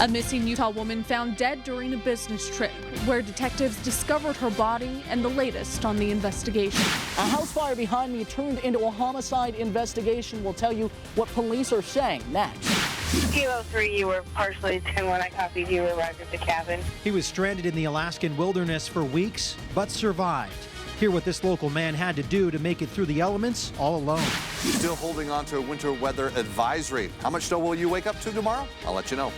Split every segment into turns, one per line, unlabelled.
A missing Utah woman found dead during a business trip, where detectives discovered her body and the latest on the investigation.
A house fire behind me turned into a homicide investigation. We'll tell you what police are saying next.
Kilo 3, you were partially 10 when I copied you arrived at the cabin.
He was stranded in the Alaskan wilderness for weeks, but survived. Hear what this local man had to do to make it through the elements all alone.
Still holding on to a winter weather advisory. How much snow will you wake up to tomorrow? I'll let you know.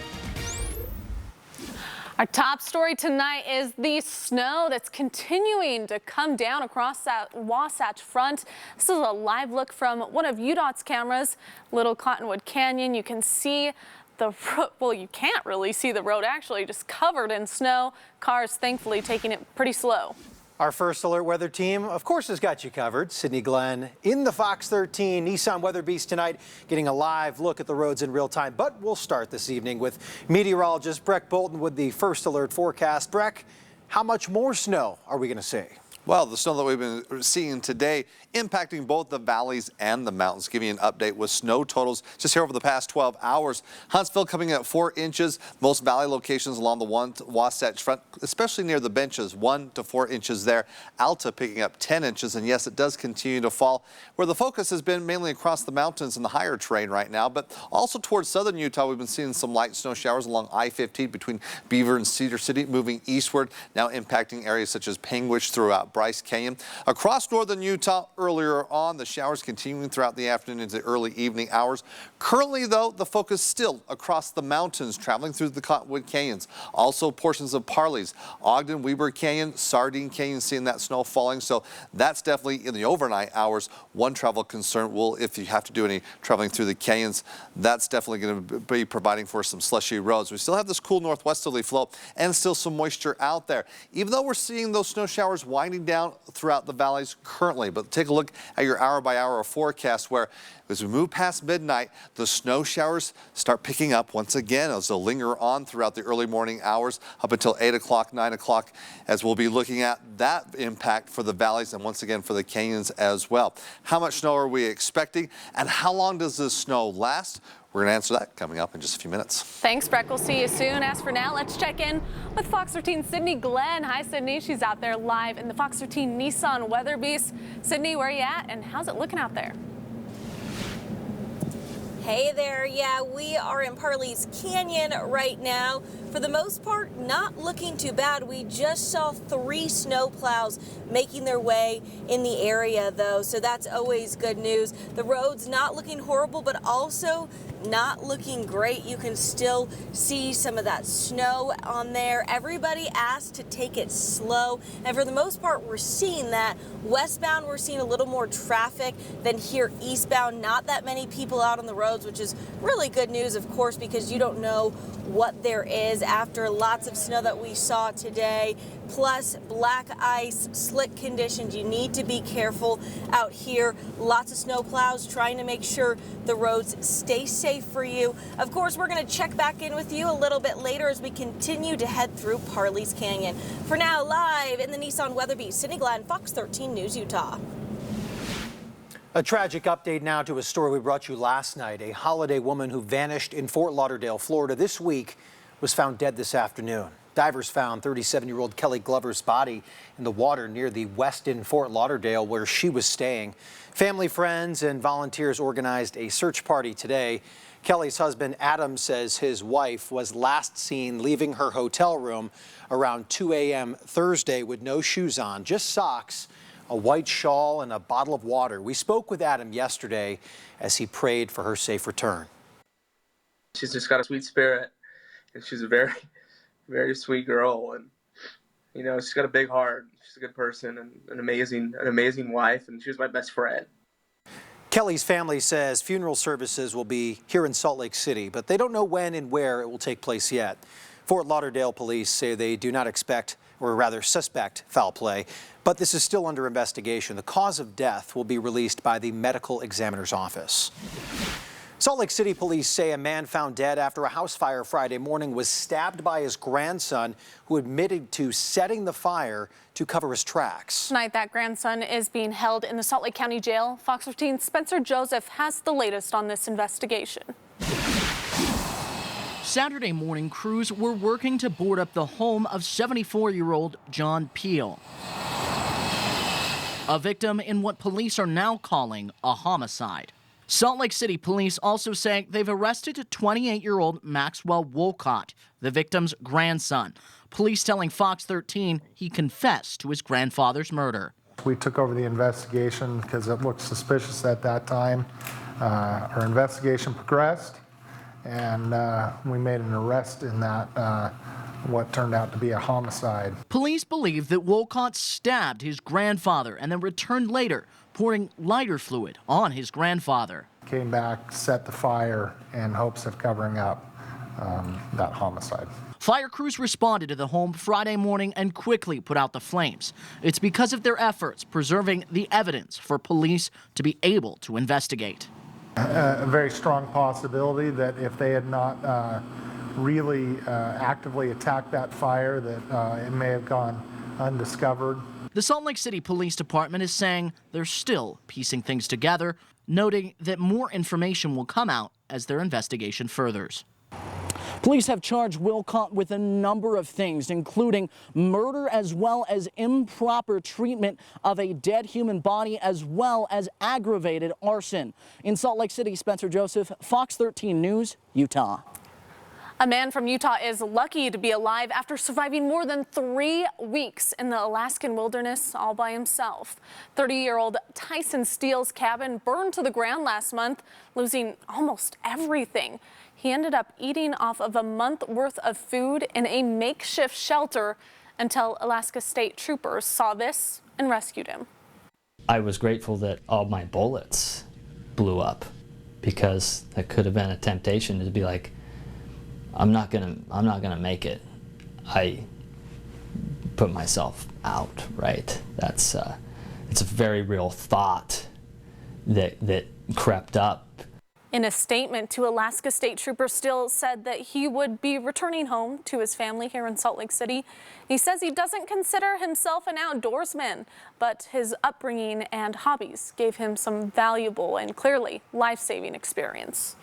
Our top story tonight is the snow that's continuing to come down across that Wasatch Front. This is a live look from one of UDOT's cameras, Little Cottonwood Canyon. You can see the road, well, you can't really see the road actually, just covered in snow. Cars thankfully taking it pretty slow.
Our First Alert weather team, of course, has got you covered. Sydney Glenn in the Fox 13 Nissan Weather Beast tonight, getting a live look at the roads in real time. But we'll start this evening with meteorologist Breck Bolton with the First Alert forecast. Breck, how much more snow are we going to see?
Well, the snow that we've been seeing today impacting both the valleys and the mountains. Giving you an update with snow totals just here over the past 12 hours. Huntsville coming in at 4 inches. Most valley locations along the Wasatch Front, especially near the benches, 1 to 4 inches there. Alta picking up 10 inches. And yes, it does continue to fall. Where the focus has been mainly across the mountains and the higher terrain right now, but also towards southern Utah, we've been seeing some light snow showers along I-15 between Beaver and Cedar City, moving eastward, now impacting areas such as Panguitch throughout Bryce Canyon. Across northern Utah earlier on, the showers continuing throughout the afternoon into early evening hours. Currently, though, the focus still across the mountains, traveling through the Cottonwood Canyons. Also portions of Parley's, Ogden, Weber Canyon, Sardine Canyon, seeing that snow falling. So that's definitely in the overnight hours. One travel concern will, if you have to do any traveling through the canyons, that's definitely going to be providing for some slushy roads. We still have this cool northwesterly flow and still some moisture out there. Even though we're seeing those snow showers winding down throughout the valleys currently. But take a look at your hour-by-hour forecast, where as we move past midnight, the snow showers start picking up once again as they'll linger on throughout the early morning hours up until 8 o'clock, 9 o'clock, as we'll be looking at that impact for the valleys and once again for the canyons as well. How much snow are we expecting, and how long does this snow last? We're going to answer that coming up in just a few minutes.
Thanks, Breck. We'll see you soon. As for now, let's check in with Fox 13 Sydney Glenn. Hi, Sydney. She's out there live in the Fox 13 Nissan Weather Beast. Sydney, where are you at, and how's it looking out there?
Hey there, yeah, we are in Parley's Canyon right now. For the most part, not looking too bad. We just saw 3 snow plows making their way in the area though, so that's always good news. The road's not looking horrible, but also not looking great. You can still see some of that snow on there. Everybody asked to take it slow, and for the most part, we're seeing that. Westbound, we're seeing a little more traffic than here eastbound. Not that many people out on the roads, which is really good news, of course, because you don't know what there is after lots of snow that we saw today, plus black ice, slick conditions. You need to be careful out here. Lots of snow plows trying to make sure the roads stay safe for you. Of course, we're going to check back in with you a little bit later as we continue to head through Parley's Canyon. For now, live in the Nissan Weather Beast, Sydney Glenn, Fox 13 News, Utah.
A tragic update now to a story we brought you last night. A holiday woman who vanished in Fort Lauderdale, Florida this week was found dead this afternoon. Divers found 37-year-old Kelly Glover's body in the water near the Westin Fort Lauderdale where she was staying. Family, friends, and volunteers organized a search party today. Kelly's husband, Adam, says his wife was last seen leaving her hotel room around 2 a.m. Thursday with no shoes on, just socks, a white shawl, and a bottle of water. We spoke with Adam yesterday as he prayed for her safe return.
She's just got a sweet spirit, and she's a very, very sweet girl, and you know, she's got a big heart. She's a good person and an amazing wife, and she was my best friend.
Kelly's family says funeral services will be here in Salt Lake City, but they don't know when and where it will take place yet. Fort Lauderdale police say they do not expect, or rather suspect, foul play, but this is still under investigation. The cause of death will be released by the medical examiner's office. Salt Lake City police say a man found dead after a house fire Friday morning was stabbed by his grandson, who admitted to setting the fire to cover his tracks.
Tonight, that grandson is being held in the Salt Lake County Jail. Fox 15's Spencer Joseph has the latest on this investigation.
Saturday morning, crews were working to board up the home of 74-year-old John Peel, a victim in what police are now calling a homicide. Salt Lake City police also say they've arrested 28-year-old Maxwell Wolcott, the victim's grandson. Police telling Fox 13 he confessed to his grandfather's murder.
We took over the investigation because it looked suspicious at that time. Our investigation progressed, and we made an arrest in that what turned out to be a homicide.
Police believe that Wolcott stabbed his grandfather and then returned later, pouring lighter fluid on his grandfather.
Came back, set the fire in hopes of covering up that homicide.
Fire crews responded to the home Friday morning and quickly put out the flames. It's because of their efforts preserving the evidence for police to be able to investigate.
A very strong possibility that if they had not really actively attacked that fire, that it may have gone undiscovered.
The Salt Lake City Police Department is saying they're still piecing things together, noting that more information will come out as their investigation furthers.
Police have charged Wolcott with a number of things, including murder as well as improper treatment of a dead human body, as well as aggravated arson. In Salt Lake City, Spencer Joseph, Fox 13 News, Utah.
A man from Utah is lucky to be alive after surviving more than 3 weeks in the Alaskan wilderness all by himself. 30-year-old Tyson Steele's cabin burned to the ground last month, losing almost everything. He ended up eating off of a month worth of food in a makeshift shelter until Alaska State Troopers saw this and rescued him.
I was grateful that all my bullets blew up, because that could have been a temptation to be like, I'm not gonna make it. I put myself out, right? That's it's a very real thought that crept up.
In a statement to Alaska State Troopers, Steele said that he would be returning home to his family here in Salt Lake City. He says he doesn't consider himself an outdoorsman, but his upbringing and hobbies gave him some valuable and clearly life-saving experience.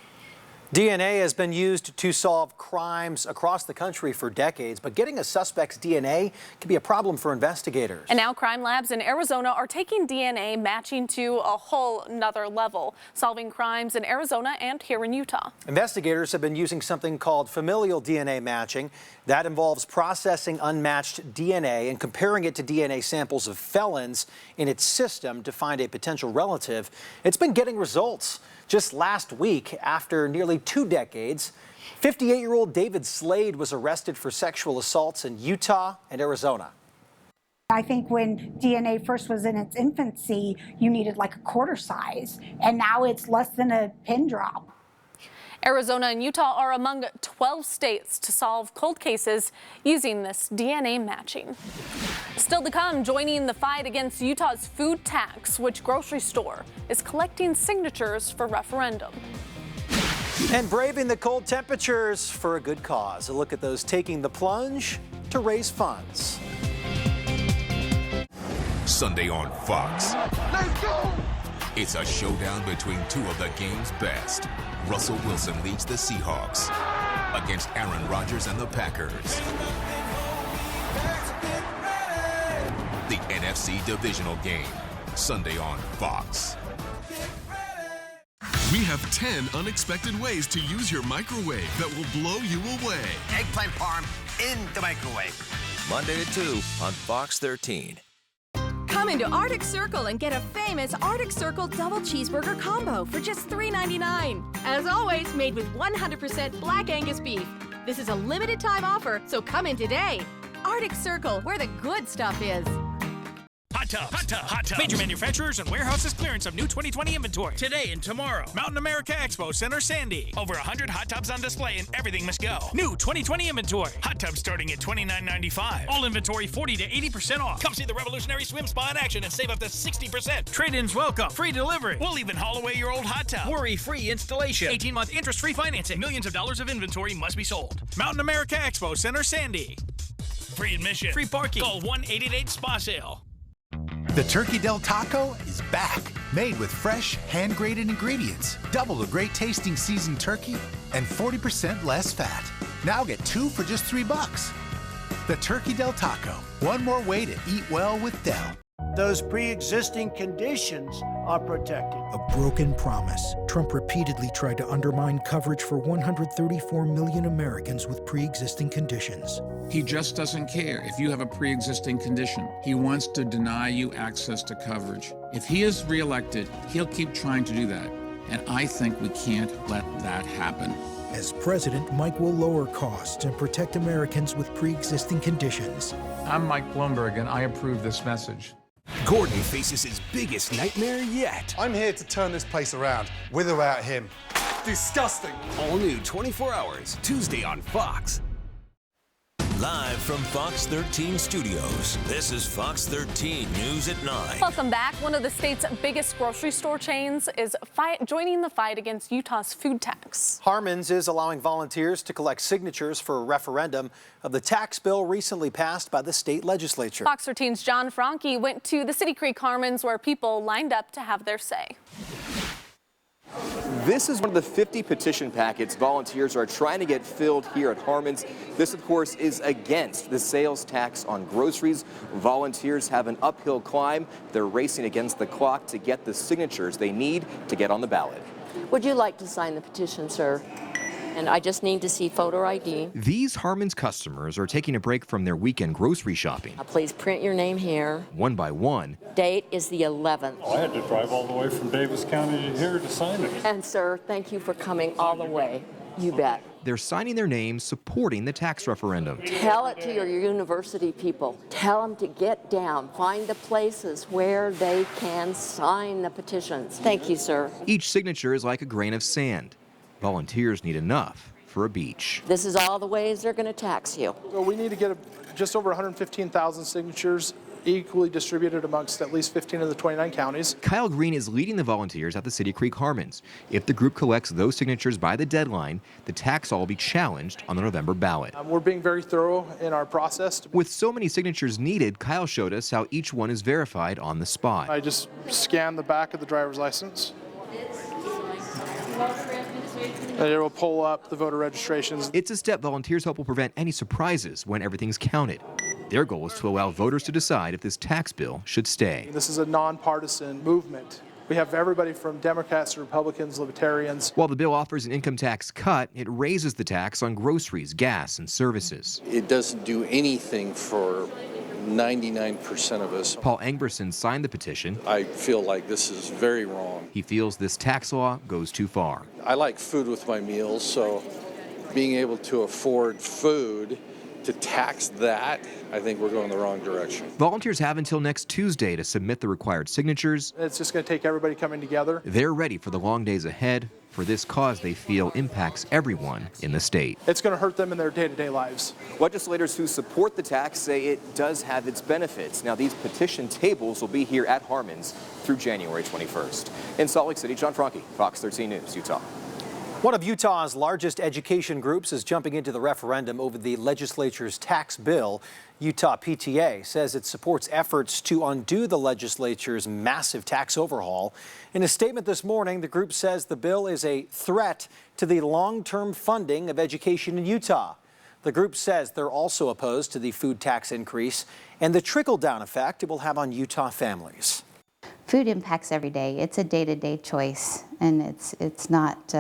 DNA has been used to solve crimes across the country for decades, but getting a suspect's DNA can be a problem for investigators.
And now crime labs in Arizona are taking DNA matching to a whole nother level, solving crimes in Arizona and here in Utah.
Investigators have been using something called familial DNA matching. That involves processing unmatched DNA and comparing it to DNA samples of felons in its system to find a potential relative. It's been getting results. Just last week, after nearly 2 decades, 58-year-old David Slade was arrested for sexual assaults in Utah and Arizona.
I think when DNA first was in its infancy, you needed like a quarter size, and now it's less than a pin drop.
Arizona and Utah are among 12 states to solve cold cases using this DNA matching. Still to come, joining the fight against Utah's food tax, which grocery store is collecting signatures for referendum.
And braving the cold temperatures for a good cause. A look at those taking the plunge to raise funds.
Sunday on Fox. Let's go! It's a showdown between 2 of the game's best. Russell Wilson leads the Seahawks against Aaron Rodgers and the Packers. The NFC divisional game, Sunday on Fox.
We have 10 unexpected ways to use your microwave that will blow you away.
Eggplant parm in the microwave.
Monday to 2 on Fox 13.
Come into Arctic Circle and get a famous Arctic Circle double cheeseburger combo for just $3.99. As always, made with 100% Black Angus beef. This is a limited time offer, so come in today. Arctic Circle, where the good stuff is.
Hot Tubs. Hot Tubs. Hot Tubs. Major manufacturers and warehouses clearance of new 2020 inventory. Today and tomorrow. Mountain America Expo Center, Sandy. Over 100 hot tubs on display and everything must go. New 2020 inventory. Hot tubs starting at $29.95. All inventory 40 to 80% off. Come see the revolutionary swim spa in action and save up to 60%. Trade-ins welcome. Free delivery. We'll even haul away your old hot tub. Worry-free installation. 18-month interest-free financing. Millions of dollars of inventory must be sold. Mountain America Expo Center, Sandy. Free admission. Free parking. Call 1-888-SPA-SALE.
The Turkey Del Taco is back, made with fresh, hand-grated ingredients, double the great tasting seasoned turkey, and 40% less fat. Now get 2 for just $3. The Turkey Del Taco. One more way to eat well with Del.
Those pre-existing conditions are protected.
A broken promise. Trump repeatedly tried to undermine coverage for 134 million Americans with pre-existing conditions.
He just doesn't care if you have a pre-existing condition. He wants to deny you access to coverage. If he is reelected, he'll keep trying to do that. And I think we can't let that happen.
As president, Mike will lower costs and protect Americans with pre-existing conditions.
I'm Mike Bloomberg, and I approve this message.
Gordon faces his biggest nightmare yet.
I'm here to turn this place around, with or without him. Disgusting.
All new 24 Hours, Tuesday on Fox.
Live from Fox 13 Studios, this is Fox 13 News at 9.
Welcome back. One of the state's biggest grocery store chains is joining the fight against Utah's food tax.
Harmons is allowing volunteers to collect signatures for a referendum of the tax bill recently passed by the state legislature.
Fox 13's John Franke went to the City Creek Harmons where people lined up to have their say.
This is one of the 50 petition packets volunteers are trying to get filled here at Harmons. This, of course, is against the sales tax on groceries. Volunteers have an uphill climb. They're racing against the clock to get the signatures they need to get on the ballot.
Would you like to sign the petition, sir? And I just need to see photo ID.
These Harmons customers are taking a break from their weekend grocery shopping.
Please print your name here.
One by one.
Date is the 11th.
I had to drive all the way from Davis County to here to sign it.
And sir, thank you for coming all the way. You bet.
They're signing their names supporting the tax referendum.
Tell it to your university people. Tell them to get down. Find the places where they can sign the petitions. Thank you, sir.
Each signature is like a grain of sand. Volunteers need enough for a beach.
This is all the ways they're going to tax you.
Well, we need to get just over 115,000 signatures equally distributed amongst at least 15 of the 29 counties.
Kyle Green is leading the volunteers at the City Creek Harmons. If the group collects those signatures by the deadline, the tax law will be challenged on the November ballot.
We're being very thorough in our process.
With so many signatures needed, Kyle showed us how each one is verified on the spot.
I just scan the back of the driver's license. And it will pull up the voter registrations.
It's a step volunteers hope will prevent any surprises when everything's counted. Their goal is to allow voters to decide if this tax bill should stay.
This is a nonpartisan movement. We have everybody from Democrats to Republicans, Libertarians.
While the bill offers an income tax cut, it raises the tax on groceries, gas, and services.
It doesn't do anything for 99% of us.
Paul Engberson signed the petition.
I feel like this is very wrong.
He feels this tax law goes too far.
I like food with my meals, so being able to afford food, to tax that, I think we're going the wrong direction.
Volunteers have until next Tuesday to submit the required signatures.
It's just going to take everybody coming together.
They're ready for the long days ahead for this cause they feel impacts everyone in the state.
It's going to hurt them in their day-to-day lives.
Legislators who support the tax say it does have its benefits. Now, these petition tables will be here at Harmons through January 21st. In Salt Lake City, John Franke, Fox 13 News, Utah.
One of Utah's largest education groups is jumping into the referendum over the legislature's tax bill. Utah PTA says it supports efforts to undo the legislature's massive tax overhaul. In a statement this morning, the group says the bill is a threat to the long-term funding of education in Utah. The group says they're also opposed to the food tax increase and the trickle-down effect it will have on Utah families.
Food impacts every day. It's a day-to-day choice, and it's not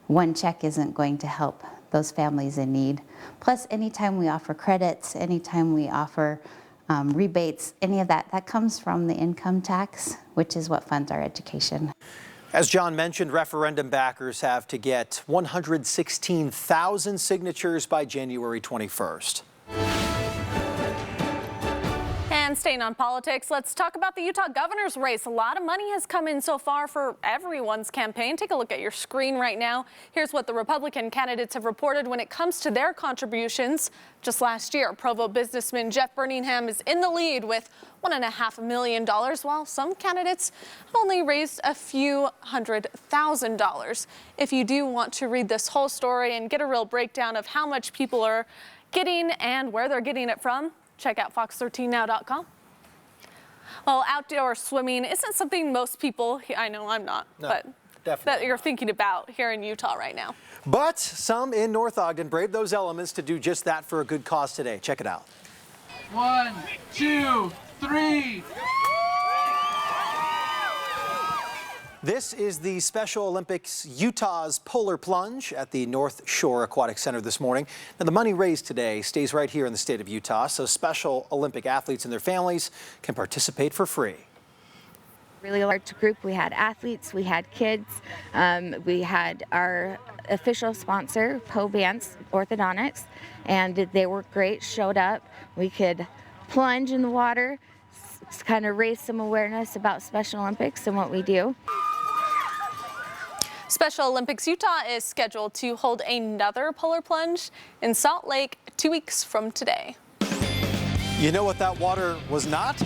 one check isn't going to help those families in need. Plus, anytime we offer credits, anytime we offer rebates, any of that comes from the income tax, which is what funds our education.
As John mentioned, referendum backers have to get 116,000 signatures by January 21st.
And staying on politics, let's talk about the Utah governor's race. A lot of money has come in so far for everyone's campaign. Take a look at your screen right now. Here's what the Republican candidates have reported when it comes to their contributions. Just last year, Provo businessman Jeff Birmingham is in the lead with $1.5 million, while some candidates have only raised a few $100,000. If you do want to read this whole story and get a real breakdown of how much people are getting and where they're getting it from, check out fox13now.com. Well, outdoor swimming isn't something most people, I know I'm not, but
definitely.
that you're thinking about here in Utah right now.
But some in North Ogden braved those elements to do just that for a good cause today. Check it out.
1, 2, 3.
This is the Special Olympics Utah's Polar Plunge at the North Shore Aquatic Center this morning. Now, the money raised today stays right here in the state of Utah, so Special Olympic athletes and their families can participate for free.
Really large group. We had athletes, we had kids, we had our official sponsor, Povance Orthodontics, and they were great, showed up. We could plunge in the water, kind of raise some awareness about Special Olympics and what we do.
Special Olympics Utah is scheduled to hold another polar plunge in Salt Lake 2 weeks from today.
You know what that water was not?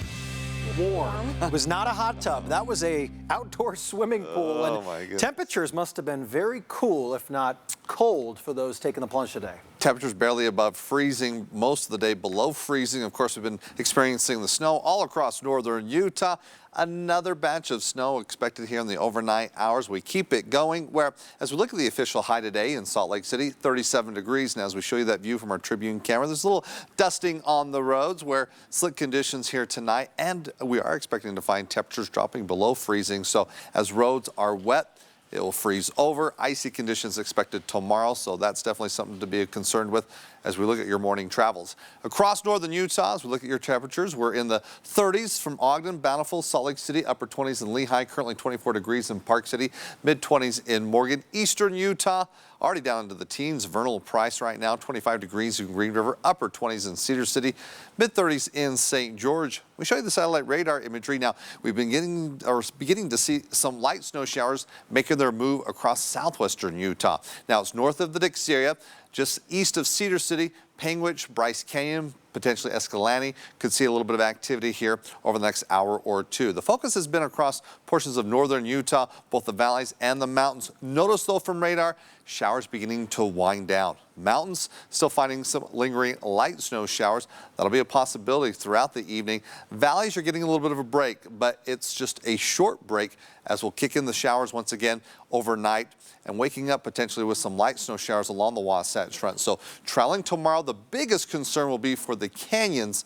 Warm. It was not a hot tub. That was a outdoor swimming pool.
Oh,
and
my goodness.
temperatures must have been very cool, if not cold, for those taking the plunge today.
Temperatures barely above freezing, most of the day below freezing. Of course, we've been experiencing the snow all across northern Utah. Another batch of snow expected here in the overnight hours. We keep it going where, as we look at the official high today in Salt Lake City, 37 degrees. And as we show you that view from our Tribune camera, there's a little dusting on the roads where slick conditions here tonight. And we are expecting to find temperatures dropping below freezing. So as roads are wet, it will freeze over. Icy conditions expected tomorrow, so that's definitely something to be concerned with as we look at your morning travels. Across northern Utah, as we look at your temperatures, we're in the 30s from Ogden, Bountiful, Salt Lake City, upper 20s in Lehi, currently 24 degrees in Park City, mid-20s in Morgan. Eastern Utah, already down into the teens. Vernal Price right now, 25 degrees in Green River, upper 20s in Cedar City, mid-30s in St. George. We show you the satellite radar imagery. Now, we've been beginning to see some light snow showers making their move across southwestern Utah. Now, it's north of the Dix area, just east of Cedar City, Panguitch, Bryce Canyon, potentially Escalante. Could see a little bit of activity here over the next hour or two. The focus has been across portions of northern Utah, both the valleys and the mountains. Notice, though, from radar, showers beginning to wind down. Mountains still finding some lingering light snow showers. That'll be a possibility throughout the evening. Valleys are getting a little bit of a break, but it's just a short break as we'll kick in the showers once again overnight and waking up potentially with some light snow showers along the Wasatch Front. So traveling tomorrow, the biggest concern will be for the canyons.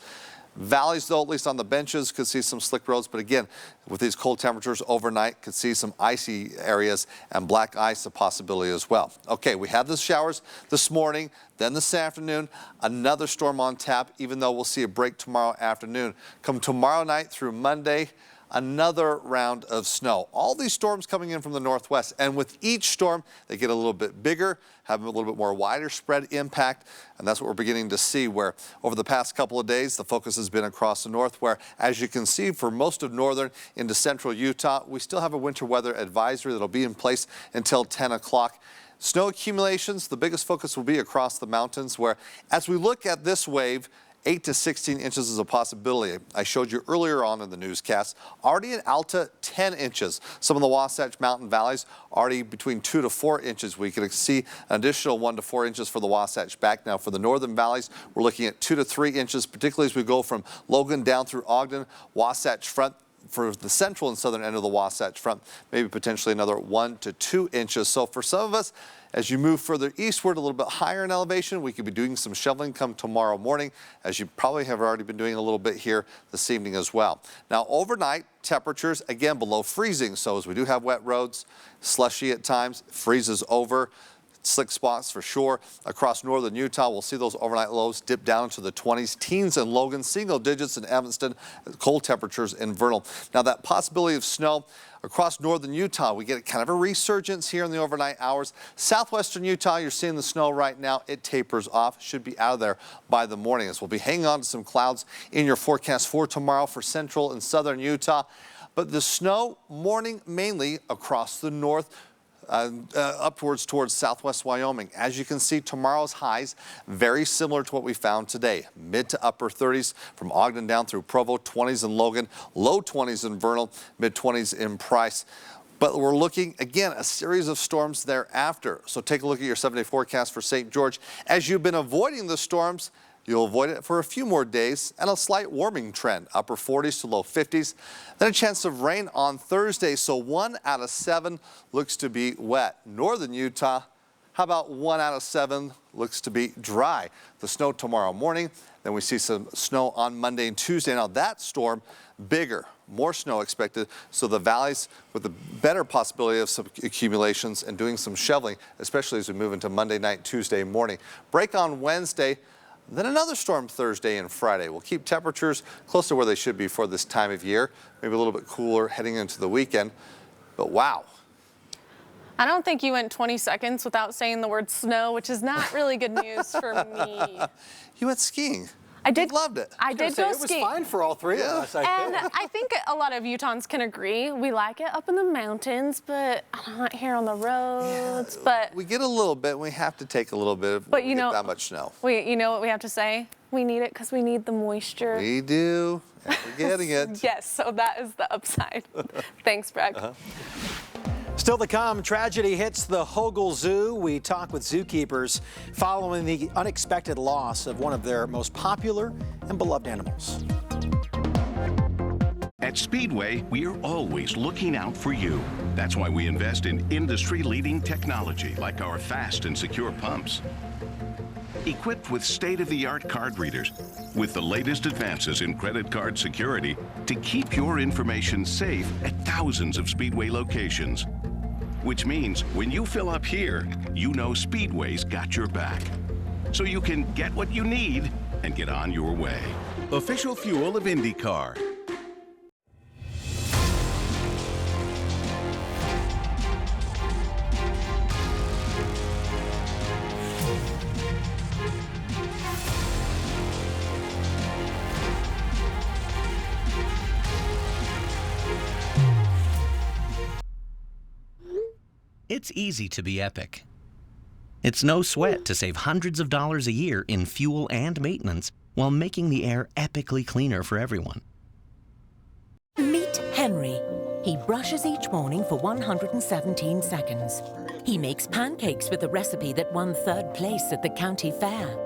Valleys, though, at least on the benches, could see some slick roads. But again, with these cold temperatures overnight, could see some icy areas and black ice a possibility as well. Okay, we have the showers this morning, then this afternoon, another storm on tap, even though we'll see a break tomorrow afternoon. Come tomorrow night through Monday, another round of snow. All these storms coming in from the northwest, and with each storm, they get a little bit bigger, have a little bit more wider spread impact, and that's what we're beginning to see, where over the past couple of days, the focus has been across the north, where, as you can see, for most of northern into central Utah, we still have a winter weather advisory that'll be in place until 10 o'clock. Snow accumulations, the biggest focus will be across the mountains, where, as we look at this wave, 8 to 16 inches is a possibility. I showed you earlier on in the newscast, already in Alta, 10 inches. Some of the Wasatch Mountain valleys already between 2 to 4 inches. We can see an additional 1 to 4 inches for the Wasatch back. Now for the northern valleys, we're looking at 2 to 3 inches, particularly as we go from Logan down through Ogden, Wasatch Front. For the central and southern end of the Wasatch Front, maybe potentially another 1 to 2 inches. So for some of us, as you move further eastward, a little bit higher in elevation, we could be doing some shoveling come tomorrow morning, as you probably have already been doing a little bit here this evening as well. Now overnight, temperatures again below freezing. So as we do have wet roads, slushy at times, freezes over. Slick spots for sure. Across northern Utah, we'll see those overnight lows dip down into the 20s. Teens in Logan, single digits in Evanston, cold temperatures in Vernal. Now that possibility of snow across northern Utah, we get kind of a resurgence here in the overnight hours. Southwestern Utah, you're seeing the snow right now. It tapers off, should be out of there by the morning, as we'll be hanging on to some clouds in your forecast for tomorrow for central and southern Utah. But the snow morning mainly across the north, upwards towards southwest Wyoming. As you can see, tomorrow's highs very similar to what we found today. Mid to upper 30s from Ogden down through Provo, 20s in Logan, low 20s in Vernal, mid 20s in Price. But we're looking, again, a series of storms thereafter. So take a look at your 7-day forecast for St. George. As you've been avoiding the storms, You'll avoid it for a few more days and a slight warming trend, upper 40s to low 50s. Then a chance of rain on Thursday, so 1 out of 7 looks to be wet. Northern Utah, how about 1 out of 7 looks to be dry. The snow tomorrow morning, then we see some snow on Monday and Tuesday. Now that storm, bigger, more snow expected, so the valleys with the better possibility of some accumulations and doing some shoveling, especially as we move into Monday night, Tuesday morning. Break on Wednesday, then another storm Thursday and Friday. We'll keep temperatures close to where they should be for this time of year, maybe a little bit cooler heading into the weekend, but wow.
I don't think you went 20 seconds without saying the word snow, which is not really good news for me.
You went skiing.
I did.
You loved it.
I did go skiing.
It was fine for all three of us, I
And
think.
I think a lot of Utahns can agree. We like it up in the mountains, but not here on the roads. But
we get a little bit. We have to take a little bit of
But you know,
that much snow.
You know what we have to say? We need it because we need the moisture.
We do. And we're getting it.
Yes, so that is the upside. Thanks, Brad.
Still to come, tragedy hits the Hogle Zoo. We talk with zookeepers following the unexpected loss of one of their most popular and beloved animals.
At Speedway, we're always looking out for you. That's why we invest in industry-leading technology like our fast and secure pumps. Equipped with state-of-the-art card readers, with the latest advances in credit card security to keep your information safe at thousands of Speedway locations. Which means when you fill up here, you know Speedway's got your back. So you can get what you need and get on your way. Official fuel of IndyCar.
It's easy to be epic. It's no sweat to save hundreds of dollars a year in fuel and maintenance while making the air epically cleaner for everyone.
Meet Henry. He brushes each morning for 117 seconds. He makes pancakes with a recipe that won 3rd place at the county fair.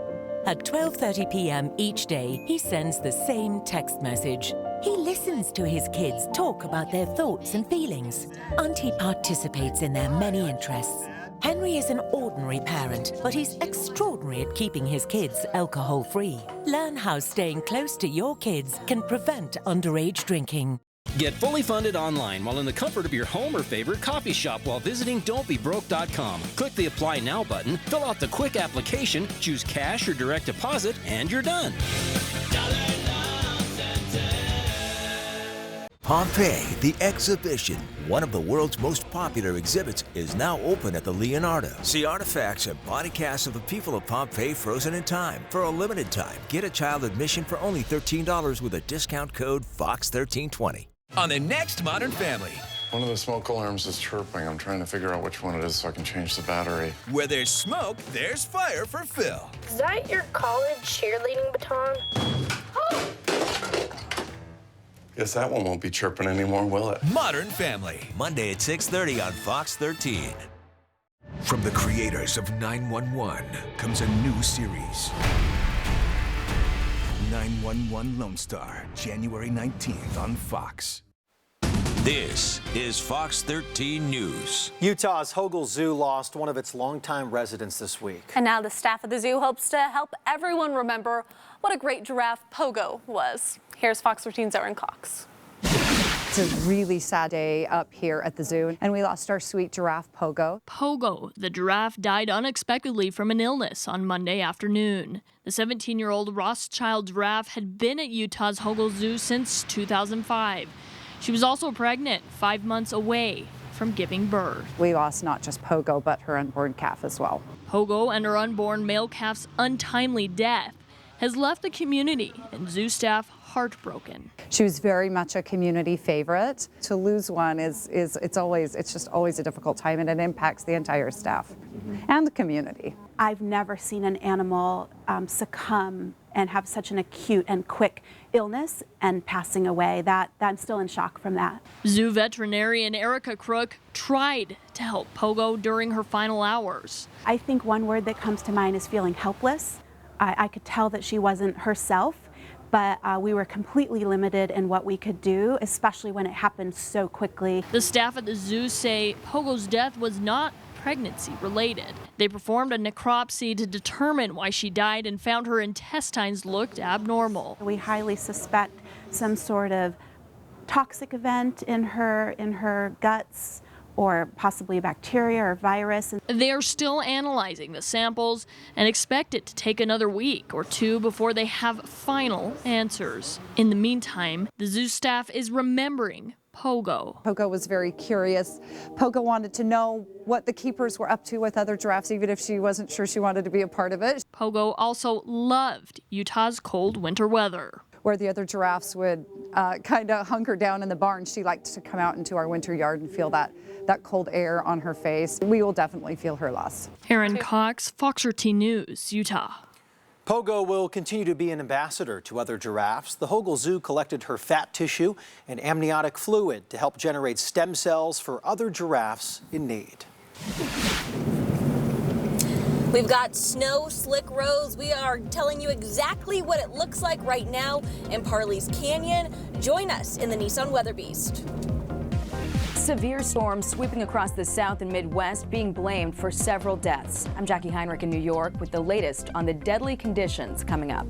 At 12:30 p.m. each day, he sends the same text message. He listens to his kids talk about their thoughts and feelings, and he participates in their many interests. Henry is an ordinary parent, but he's extraordinary at keeping his kids alcohol-free. Learn how staying close to your kids can prevent underage drinking.
Get fully funded online while in the comfort of your home or favorite coffee shop while visiting don'tbebroke.com. Click the Apply Now button, fill out the quick application, choose cash or direct deposit, and you're done.
Pompeii, the exhibition, one of the world's most popular exhibits, is now open at the Leonardo. See artifacts and body casts of the people of Pompeii frozen in time. For a limited time, get a child admission for only $13 with a discount code FOX1320.
On the next Modern Family.
One of the smoke alarms is chirping. I'm trying to figure out which one it is so I can change the battery.
Where there's smoke, there's fire for Phil.
Is that your college cheerleading baton? Oh!
Guess that one won't be chirping anymore, will it?
Modern Family.
Monday at 6:30 on Fox 13.
From the creators of 911 comes a new series. 911 Lone Star, January 19th on Fox.
This is Fox 13 News.
Utah's Hogle Zoo lost one of its longtime residents this week.
And now the staff of the zoo hopes to help everyone remember what a great giraffe Pogo was. Here's Fox 13's Erin Cox.
It's a really sad day up here at the zoo, and we lost our sweet giraffe, Pogo.
Pogo, the giraffe, died unexpectedly from an illness on Monday afternoon. The 17-year-old Rothschild giraffe had been at Utah's Hogle Zoo since 2005. She was also pregnant, 5 months away from giving birth.
We lost not just Pogo, but her unborn calf as well.
Pogo and her unborn male calf's untimely death has left the community and zoo staff heartbroken.
She was very much a community favorite. To lose one it's just always a difficult time, and it impacts the entire staff and the community.
I've never seen an animal succumb and have such an acute and quick illness and passing away. That I'm still in shock from that.
Zoo veterinarian Erica Crook tried to help Pogo during her final hours.
I think one word that comes to mind is feeling helpless. I could tell that she wasn't herself, but we were completely limited in what we could do, especially when it happened so quickly.
The staff at the zoo say Pogo's death was not pregnancy related. They performed a necropsy to determine why she died and found her intestines looked abnormal.
We highly suspect some sort of toxic event in her guts, or possibly bacteria or virus.
They are still analyzing the samples and expect it to take another week or two before they have final answers. In the meantime, the zoo staff is remembering Pogo.
Pogo was very curious. Pogo wanted to know what the keepers were up to with other giraffes, even if she wasn't sure she wanted to be a part of it.
Pogo also loved Utah's cold winter weather.
Where the other giraffes would kind of hunker down in the barn, she liked to come out into our winter yard and feel that cold air on her face. We will definitely feel her loss.
Erin Cox, Fox 13 News, Utah.
Pogo will continue to be an ambassador to other giraffes. The Hogle Zoo collected her fat tissue and amniotic fluid to help generate stem cells for other giraffes in need.
We've got snow, slick roads. We are telling you exactly what it looks like right now in Parley's Canyon. Join us in the Nissan Weather Beast.
Severe storms sweeping across the South and Midwest being blamed for several deaths. I'm Jackie Heinrich in New York with the latest on the deadly conditions coming up.